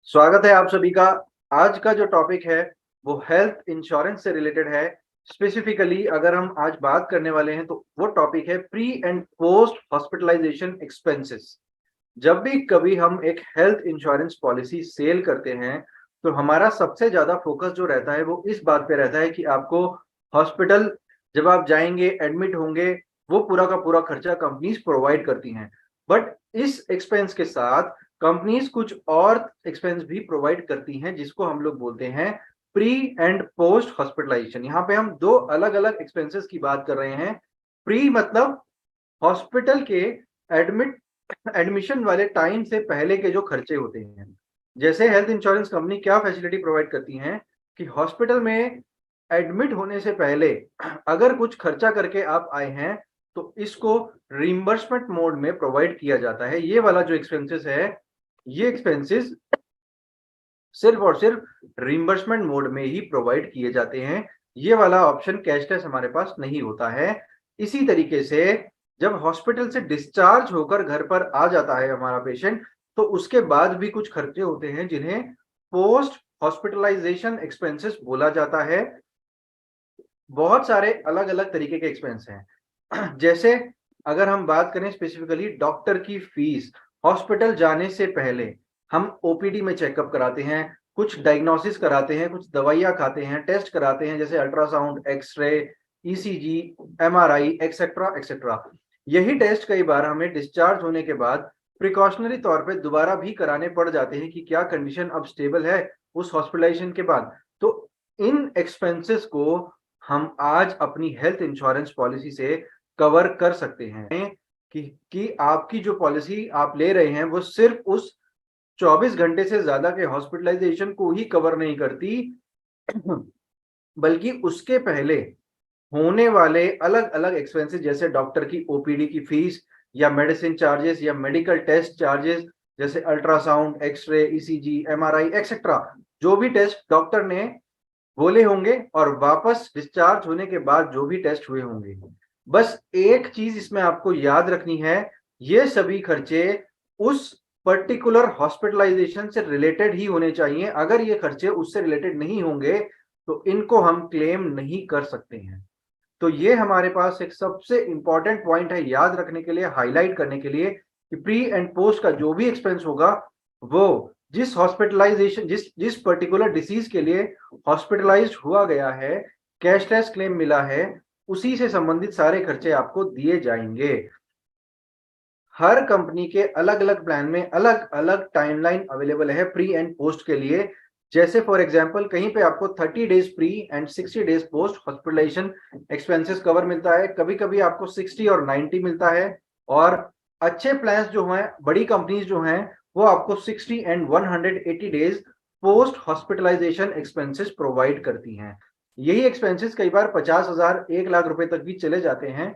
स्वागत है आप सभी का। आज का जो टॉपिक है वो हेल्थ इंश्योरेंस से रिलेटेड है। स्पेसिफिकली अगर हम आज बात करने वाले हैं तो वो टॉपिक है pre and post hospitalisation expenses. जब भी कभी हम एक हेल्थ इंश्योरेंस पॉलिसी सेल करते हैं तो हमारा सबसे ज्यादा फोकस जो रहता है वो इस बात पे रहता है कि आपको हॉस्पिटल जब आप जाएंगे एडमिट होंगे वो पूरा का पूरा खर्चा कंपनीज प्रोवाइड करती हैं। बट इस एक्सपेंस के साथ कंपनीज कुछ और एक्सपेंस भी प्रोवाइड करती हैं जिसको हम लोग बोलते हैं प्री एंड पोस्ट हॉस्पिटलाइजेशन। यहाँ पे हम दो अलग अलग एक्सपेंसेस की बात कर रहे हैं। प्री मतलब हॉस्पिटल के एडमिट एडमिशन वाले टाइम से पहले के जो खर्चे होते हैं। जैसे हेल्थ इंश्योरेंस कंपनी क्या फैसिलिटी प्रोवाइड करती हैं कि हॉस्पिटल में एडमिट होने से पहले अगर कुछ खर्चा करके आप आए हैं तो इसको रिम्बर्समेंट मोड में प्रोवाइड किया जाता है। ये वाला जो एक्सपेंसेस है ये एक्सपेंसेस सिर्फ और सिर्फ रिम्बर्समेंट मोड में ही प्रोवाइड किए जाते हैं। ये वाला ऑप्शन कैशलेस हमारे पास नहीं होता है। इसी तरीके से जब हॉस्पिटल से डिस्चार्ज होकर घर पर आ जाता है हमारा पेशेंट तो उसके बाद भी कुछ खर्चे होते हैं जिन्हें पोस्ट हॉस्पिटलाइजेशन एक्सपेंसेस बोला जाता है। बहुत सारे अलग अलग तरीके के एक्सपेंस हैं। जैसे अगर हम बात करें स्पेसिफिकली डॉक्टर की फीस, हॉस्पिटल जाने से पहले हम ओपीडी में चेकअप कराते हैं, कुछ डायग्नोसिस कराते हैं, कुछ दवाइयाँ खाते हैं, टेस्ट कराते हैं जैसे ultrasound, X ray, ECG, MRI etcetera etcetera. यही टेस्ट कई बार हमें डिस्चार्ज होने के बाद प्रिकॉशनरी तौर पे दोबारा भी कराने पड़ जाते हैं कि क्या कंडीशन अब स्टेबल है उस हॉस्पिटलाइजेशन के बाद। तो इन एक्सपेंसेस को हम आज अपनी हेल्थ इंश्योरेंस पॉलिसी से कवर कर सकते हैं कि आपकी जो पॉलिसी आप ले रहे हैं वो सिर्फ उस 24 घंटे से ज्यादा के हॉस्पिटलाइजेशन को ही कवर नहीं करती बल्कि उसके पहले होने वाले अलग अलग एक्सपेंसेस जैसे डॉक्टर की ओपीडी की फीस या मेडिसिन चार्जेस या मेडिकल टेस्ट चार्जेस जैसे ultrasound, X ray, ECG, MRI etcetera. जो भी टेस्ट डॉक्टर ने बोले होंगे और वापस डिस्चार्ज होने के बाद जो भी टेस्ट हुए होंगे। बस एक चीज इसमें आपको याद रखनी है, ये सभी खर्चे उस पर्टिकुलर हॉस्पिटलाइजेशन से रिलेटेड ही होने चाहिए। अगर ये खर्चे उससे रिलेटेड नहीं होंगे तो इनको हम क्लेम नहीं कर सकते हैं। तो ये हमारे पास एक सबसे इंपॉर्टेंट पॉइंट है याद रखने के लिए, हाईलाइट करने के लिए कि प्री एंड पोस्ट का जो भी एक्सपेंस होगा वो जिस हॉस्पिटलाइजेशन जिस पर्टिकुलर डिसीज के लिए हॉस्पिटलाइज्ड हुआ गया है, कैशलेस क्लेम मिला है, उसी से संबंधित सारे खर्चे आपको दिए जाएंगे। हर कंपनी के अलग अलग प्लान में अलग अलग टाइमलाइन अवेलेबल है प्री एंड पोस्ट के लिए। जैसे फॉर एग्जांपल कहीं पे आपको 30 days pre and 60 days post hospitalisation expenses cover मिलता है, कभी कभी आपको 60 और 90 मिलता है। और अच्छे प्लान्स जो हैं, बड़ी कंपनीज जो हैं, वो आपको 60 and 180 days post hospitalisation expenses provide करती हैं। यही एक्सपेंसेस कई बार 50,000 1 लाख रुपए तक भी चले जाते हैं।